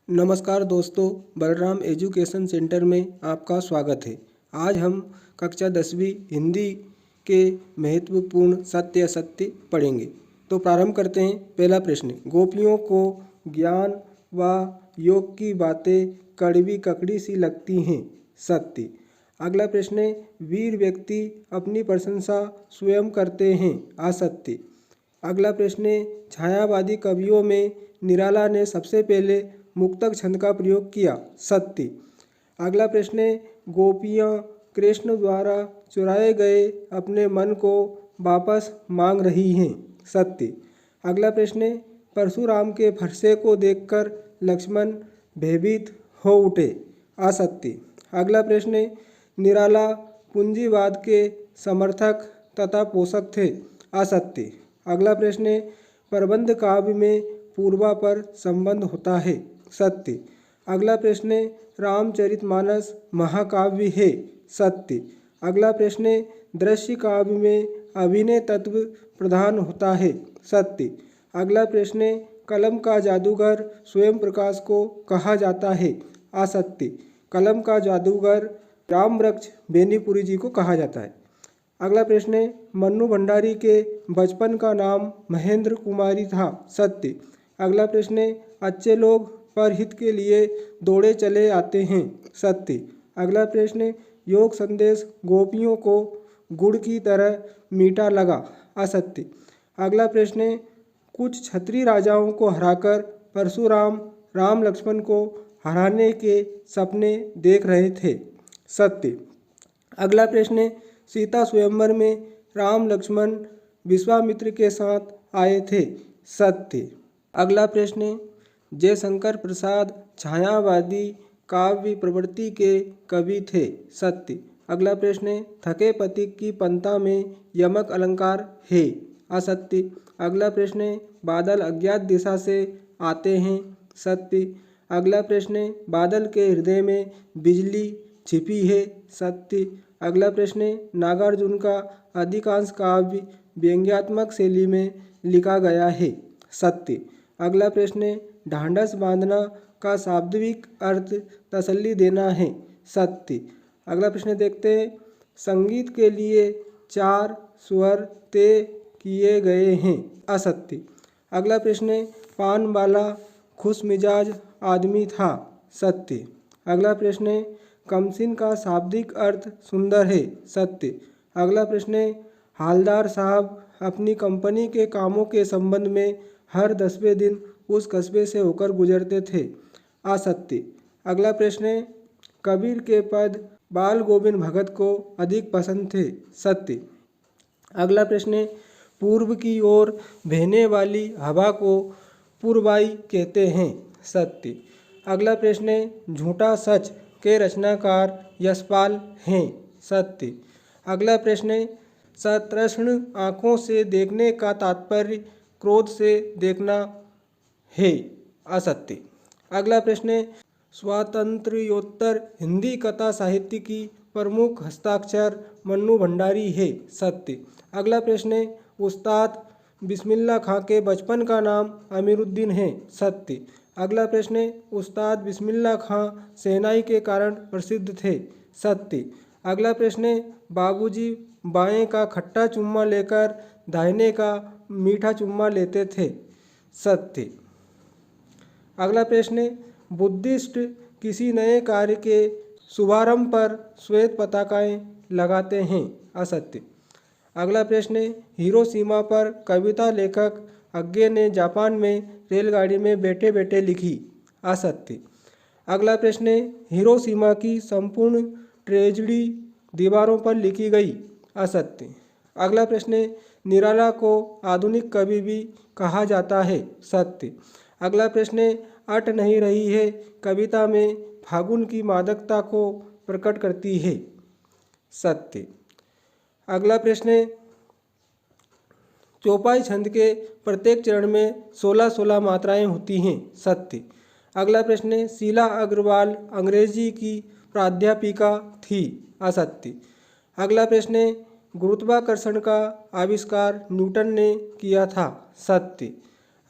नमस्कार दोस्तों, Balram education centre में आपका स्वागत है। आज हम कक्षा 10वीं हिंदी के महत्वपूर्ण सत्य असत्य पढ़ेंगे। तो प्रारंभ करते हैं। पहला प्रश्न, गोपियों को ज्ञान व योग की बातें कड़वी ककड़ी सी लगती हैं, सत्य। अगला प्रश्न है, वीर व्यक्ति अपनी प्रशंसा स्वयं करते हैं, असत्य। अगला प्रश्न है, छायावादी कवियों में निराला ने सबसे पहले मुक्तक छंद का प्रयोग किया, सत्य। अगला प्रश्न है, गोपियाँ कृष्ण द्वारा चुराए गए अपने मन को वापस मांग रही हैं, सत्य। अगला प्रश्न है, परशुराम के फरसे को देखकर लक्ष्मण भयभीत हो उठे, असत्य। अगला प्रश्न है, निराला पूंजीवाद के समर्थक तथा पोषक थे, असत्य। अगला प्रश्न है, प्रबंध काव्य में पूर्वापर संबंध होता है, सत्य। अगला प्रश्न है, रामचरितमानस महाकाव्य है, सत्य। अगला प्रश्न है, दृश्य काव्य में अभिनय तत्व प्रधान होता है, सत्य। अगला प्रश्न है, कलम का जादूगर स्वयं प्रकाश को कहा जाता है, असत्य। कलम का जादूगर रामवृक्ष बेनीपुरी जी को कहा जाता है। अगला प्रश्न है, मन्नू भंडारी के बचपन का नाम महेंद्र कुमारी था, सत्य। अगला प्रश्न है, अच्छे लोग परहित के लिए दौड़े चले आते हैं, सत्य। अगला प्रश्न है, योग संदेश गोपियों को गुड़ की तरह मीठा लगा, असत्य। अगला प्रश्न है, कुछ क्षत्रिय राजाओं को हराकर परशुराम राम लक्ष्मण को हराने के सपने देख रहे थे, सत्य। अगला प्रश्न है, सीता स्वयंवर में राम लक्ष्मण विश्वामित्र के साथ आए थे, सत्य। अगला प्रश्न है, जयशंकर प्रसाद छायावादी काव्य प्रवृत्ति के कवि थे, सत्य। अगला प्रश्न है, थके पति की पंता में यमक अलंकार है, असत्य। अगला प्रश्न है, बादल अज्ञात दिशा से आते हैं, सत्य। अगला प्रश्न है, बादल के हृदय में बिजली छिपी है, सत्य। अगला प्रश्न है, नागार्जुन का अधिकांश काव्य व्यंग्यात्मक शैली में लिखा गया है, सत्य। अगला प्रश्न है, ढांढस बांधना का शाब्दिक अर्थ तसल्ली देना है, सत्य। अगला प्रश्न देखते हैं, संगीत के लिए 4 स्वर तय किए गए हैं, असत्य। अगला प्रश्न है, पान वाला खुश मिजाज आदमी था, सत्य। अगला प्रश्न है, कमसिन का शाब्दिक अर्थ सुंदर है, सत्य। अगला प्रश्न है, हालदार साहब अपनी कंपनी के कामों के संबंध में हर 10वें दिन उस कस्बे से होकर गुजरते थे, असत्य। अगला प्रश्न है, कबीर के पद बाल गोविंद भगत को अधिक पसंद थे, सत्य। अगला प्रश्न है, पूर्व की ओर बहने वाली हवा को पूर्वाई कहते हैं, सत्य। अगला प्रश्न है, झूठा सच के रचनाकार यशपाल हैं, सत्य। अगला प्रश्न है, सतृष्ण आँखों से देखने का तात्पर्य क्रोध से देखना है, असत्य। अगला प्रश्न है, स्वातंत्र्योत्तर हिंदी कथा साहित्य की प्रमुख हस्ताक्षर मन्नू भंडारी है, सत्य। अगला प्रश्न है, उस्ताद बिस्मिल्लाह खां के बचपन का नाम अमीरुद्दीन है, सत्य। अगला प्रश्न है, उस्ताद बिस्मिल्लाह खां शहनाई के कारण प्रसिद्ध थे, सत्य। अगला प्रश्न है, बाबूजी बाएं का खट्टा चुम्मा लेकर दाहिने का मीठा चुम्मा लेते थे, सत्य। अगला प्रश्न है, बुद्धिस्ट किसी नए कार्य के शुभारंभ पर श्वेत पताकाएं लगाते हैं, असत्य। अगला प्रश्न है, हिरोशिमा पर कविता लेखक अज्ञे ने जापान में रेलगाड़ी में बैठे बैठे लिखी, असत्य। अगला प्रश्न है, हिरोशिमा की संपूर्ण ट्रेजेडी दीवारों पर लिखी गई, असत्य। अगला प्रश्न है, निराला को आधुनिक कवि भी कहा जाता है, सत्य। अगला प्रश्न है, अट नहीं रही है कविता में फागुन की मादकता को प्रकट करती है, सत्य। अगला प्रश्न है, चौपाई छंद के प्रत्येक चरण में 16-16 मात्राएं होती हैं, सत्य। अगला प्रश्न है, शीला अग्रवाल अंग्रेजी की प्राध्यापिका थी, असत्य। अगला प्रश्न है, गुरुत्वाकर्षण का आविष्कार न्यूटन ने किया था, सत्य।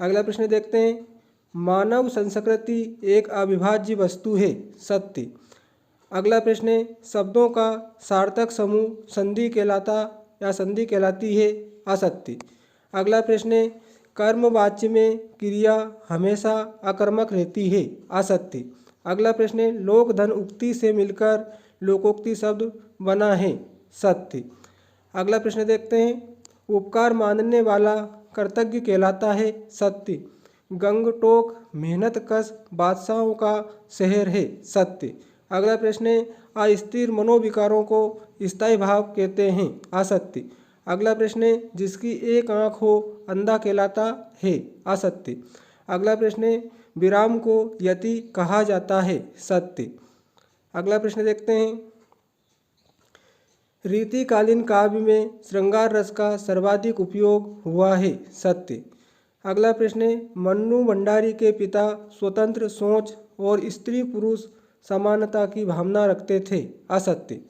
अगला प्रश्न देखते हैं, मानव संस्कृति एक अविभाज्य वस्तु है, सत्य। अगला प्रश्न है, शब्दों का सार्थक समूह संधि कहलाता या संधि कहलाती है, असत्य। अगला प्रश्न है, कर्मवाच्य में क्रिया हमेशा आकर्मक रहती है, असत्य। अगला प्रश्न है, लोक धन उक्ति से मिलकर लोकोक्ति शब्द बना है, सत्य। अगला प्रश्न देखते हैं, उपकार मानने वाला कृतज्ञ कहलाता है, सत्य। गंगटोक मेहनतकश बादशाहों का शहर है, सत्य। अगला प्रश्न है, अस्थिर मनोविकारों को स्थायी भाव कहते हैं, असत्य। अगला प्रश्न है, जिसकी एक आंख हो अंधा कहलाता है, असत्य। अगला प्रश्न है, विराम को यति कहा जाता है, सत्य। अगला प्रश्न देखते हैं, रीतिकालीन काव्य में श्रृंगार रस का सर्वाधिक उपयोग हुआ है, सत्य। अगला प्रश्न है, मन्नू भंडारी के पिता स्वतंत्र सोच और स्त्री पुरुष समानता की भावना रखते थे, असत्य।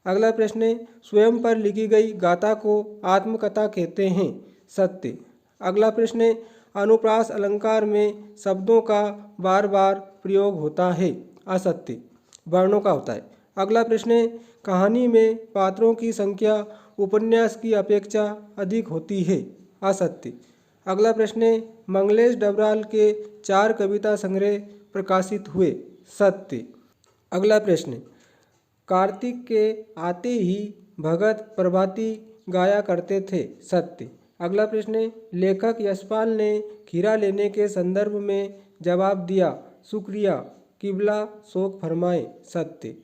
अगला प्रश्न है, स्वयं पर लिखी गई गाथा को आत्मकथा कहते हैं, सत्य। अगला प्रश्न है, अनुप्रास अलंकार में शब्दों का बार बार प्रयोग होता है, असत्य, वर्णों का होता है। अगला प्रश्न है, कहानी में पात्रों की संख्या उपन्यास की अपेक्षा अधिक होती है, असत्य। अगला प्रश्न है, मंगलेश डबराल के 4 कविता संग्रह प्रकाशित हुए, सत्य। अगला प्रश्न, कार्तिक के आते ही भगत प्रभाती गाया करते थे, सत्य। अगला प्रश्न, लेखक यशपाल ने खीरा लेने के संदर्भ में जवाब दिया, शुक्रिया किबला शोक फरमाए, सत्य।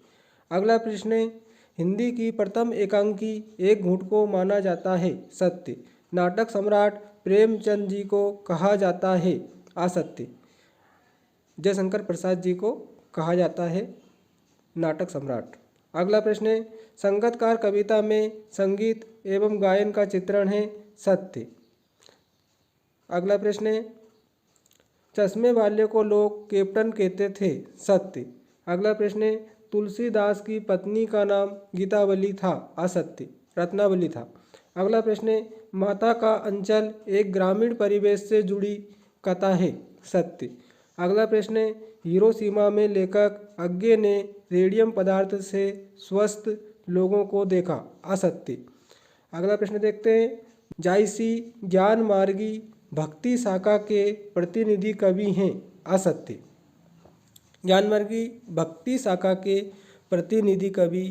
अगला प्रश्न, हिंदी की प्रथम एकांकी एक घूंट को माना जाता है, सत्य। नाटक सम्राट प्रेमचंद जी को कहा जाता है, असत्य। जयशंकर प्रसाद जी को कहा जाता है नाटक सम्राट। अगला प्रश्न है, संगतकार कविता में संगीत एवं गायन का चित्रण है, सत्य। अगला प्रश्न है, चश्मे वाले को लोग कैप्टन कहते थे, सत्य। अगला प्रश्न है, तुलसीदास की पत्नी का नाम गीतावली था, असत्य, रत्नावली था। अगला प्रश्न है, माता का अंचल एक ग्रामीण परिवेश से जुड़ी कथा है, सत्य। अगला प्रश्न है, हिरोशिमा में लेखक अज्ञे ने रेडियम पदार्थ से स्वस्थ लोगों को देखा, असत्य। अगला प्रश्न देखते हैं, जायसी ज्ञान मार्गी भक्ति शाखा के प्रतिनिधि कवि हैं, असत्य। ज्ञान मार्गी भक्ति शाखा के प्रतिनिधि कवि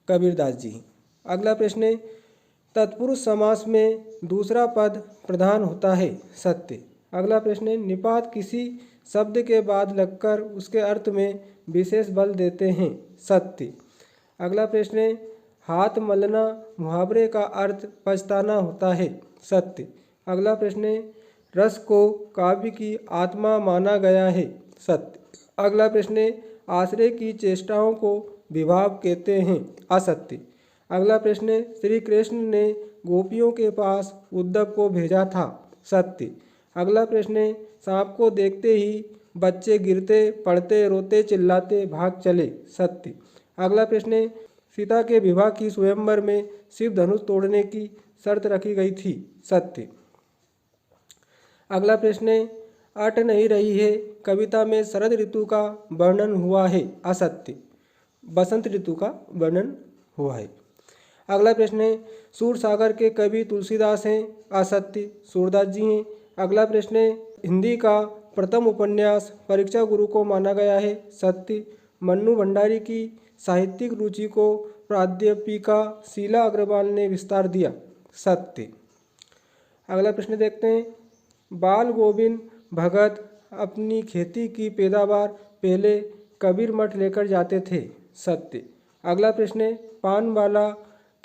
कबीरदास जी। अगला प्रश्न है, तत्पुरुष समास में दूसरा पद प्रधान होता है, सत्य। अगला प्रश्न है, निपात किसी शब्द के बाद लगकर उसके अर्थ में विशेष बल देते हैं, सत्य। अगला प्रश्न है, हाथ मलना मुहावरे का अर्थ पछताना होता है, सत्य। अगला प्रश्न है, रस को काव्य की आत्मा माना गया है, सत्य। अगला प्रश्न है, आश्रय की चेष्टाओं को विभाव कहते हैं, असत्य। अगला प्रश्न है, श्री कृष्ण ने गोपियों के पास उद्धव को भेजा था, सत्य। अगला प्रश्न है, सांप को देखते ही बच्चे गिरते पड़ते रोते चिल्लाते भाग चले, सत्य। अगला प्रश्न है, सीता के विवाह की स्वयंवर में शिव धनुष तोड़ने की शर्त रखी गई थी, सत्य। अगला प्रश्न है, अट नहीं रही है कविता में शरद ऋतु का वर्णन हुआ है, असत्य, बसंत ऋतु का वर्णन हुआ है। अगला प्रश्न है, सूरसागर के कवि तुलसीदास हैं, असत्य, सूरदास जी हैं। अगला प्रश्न है, हिंदी का प्रथम उपन्यास परीक्षा गुरु को माना गया है, सत्य। मन्नू भंडारी की साहित्यिक रुचि को प्राध्यापिका शीला अग्रवाल ने विस्तार दिया, सत्य। अगला प्रश्न देखते हैं, बाल गोविंद भगत अपनी खेती की पैदावार पहले कबीर मठ लेकर जाते थे, सत्य। अगला प्रश्न है, पान वाला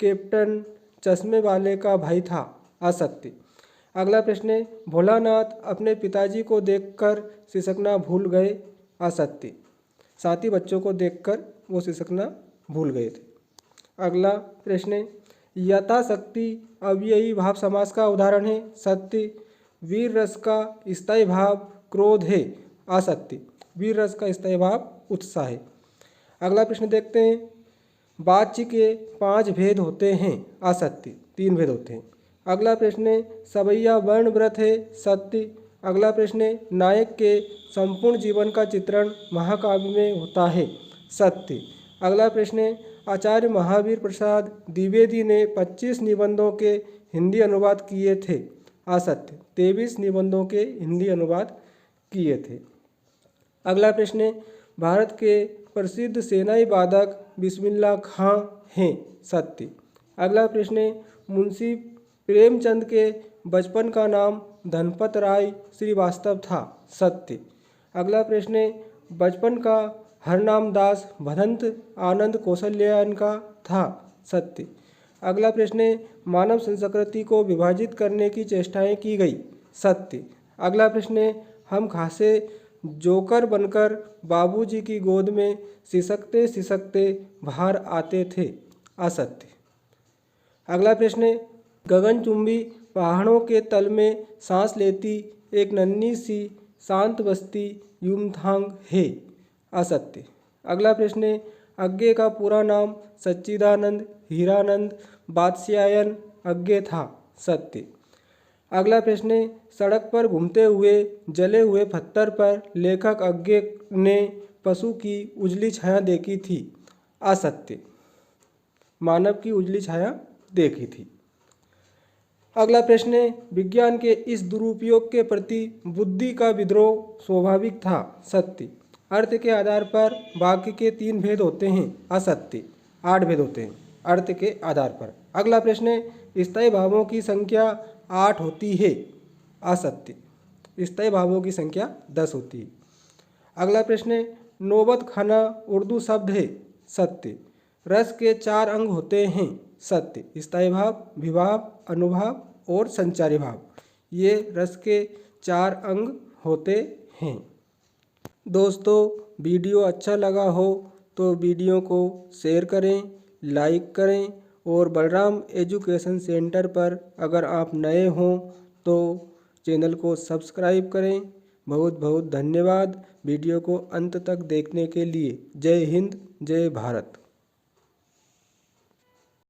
कैप्टन चश्मे वाले का भाई था, असत्य। अगला प्रश्न है, भोलानाथ अपने पिताजी को देखकर सिसकना भूल गए, असत्य। साथी बच्चों को देखकर वो सिसकना भूल गए थे। अगला प्रश्न है, यथाशक्ति अव्ययी भाव समास का उदाहरण है, सत्य। वीर रस का स्थायी भाव क्रोध है, असत्य। वीर रस का स्थायी भाव उत्साह है। अगला प्रश्न देखते हैं, वाच्य के 5 भेद होते हैं, असत्य, 3 भेद होते हैं। अगला प्रश्न है, सवैया वर्ण व्रत है, सत्य। अगला प्रश्न है, नायक के संपूर्ण जीवन का चित्रण महाकाव्य में होता है। सत्य। अगला प्रश्न है, आचार्य महावीर प्रसाद द्विवेदी ने 25 निबंधों के हिंदी अनुवाद किए थे। असत्य। 23 निबंधों के हिंदी अनुवाद किए थे। अगला प्रश्न है, भारत के प्रसिद्ध सेनाई वादक बिस्मिल्लाह खां हैं। सत्य। अगला प्रश्न है, मुंशी प्रेमचंद के बचपन का नाम धनपत राय श्रीवास्तव था। सत्य। अगला प्रश्न है, बचपन का हरनाम दास भदंत आनंद कौशल्यायन का था। सत्य। अगला प्रश्न है, मानव संस्कृति को विभाजित करने की चेष्टाएं की गई। सत्य। अगला प्रश्न है, हम घासे जोकर बनकर बाबूजी की गोद में सिसकते सिसकते बाहर आते थे। असत्य। अगला प्रश्न है, गगनचुंबी पहाड़ों के तल में सांस लेती एक नन्ही सी शांत बस्ती युमथांग है। असत्य। अगला प्रश्न है, अज्ञे का पूरा नाम सच्चिदानंद हीरानंद बादशायन अज्ञे था। सत्य। अगला प्रश्न है, सड़क पर घूमते हुए जले हुए पत्थर पर लेखक अज्ञे ने पशु की उजली छाया देखी थी। असत्य। मानव की उजली छाया देखी थी। अगला प्रश्न है, विज्ञान के इस दुरुपयोग के प्रति बुद्धि का विद्रोह स्वाभाविक था। सत्य। अर्थ के आधार पर वाक्य के 3 भेद होते हैं। असत्य। 8 भेद होते हैं अर्थ के आधार पर। अगला प्रश्न है, स्थायी भावों की संख्या 8 होती है। असत्य। स्थायी भावों की संख्या 10 होती है। अगला प्रश्न है, नौबत खाना उर्दू शब्द है। सत्य। रस के 4 अंग होते हैं। सत्य। स्थायी भाव, विभाव, अनुभाव और संचारी भाव, ये रस के 4 अंग होते हैं। दोस्तों, वीडियो अच्छा लगा हो तो वीडियो को शेयर करें, लाइक करें और बलराम एजुकेशन सेंटर पर अगर आप नए हों तो चैनल को सब्सक्राइब करें। बहुत बहुत धन्यवाद वीडियो को अंत तक देखने के लिए। जय हिंद, जय भारत।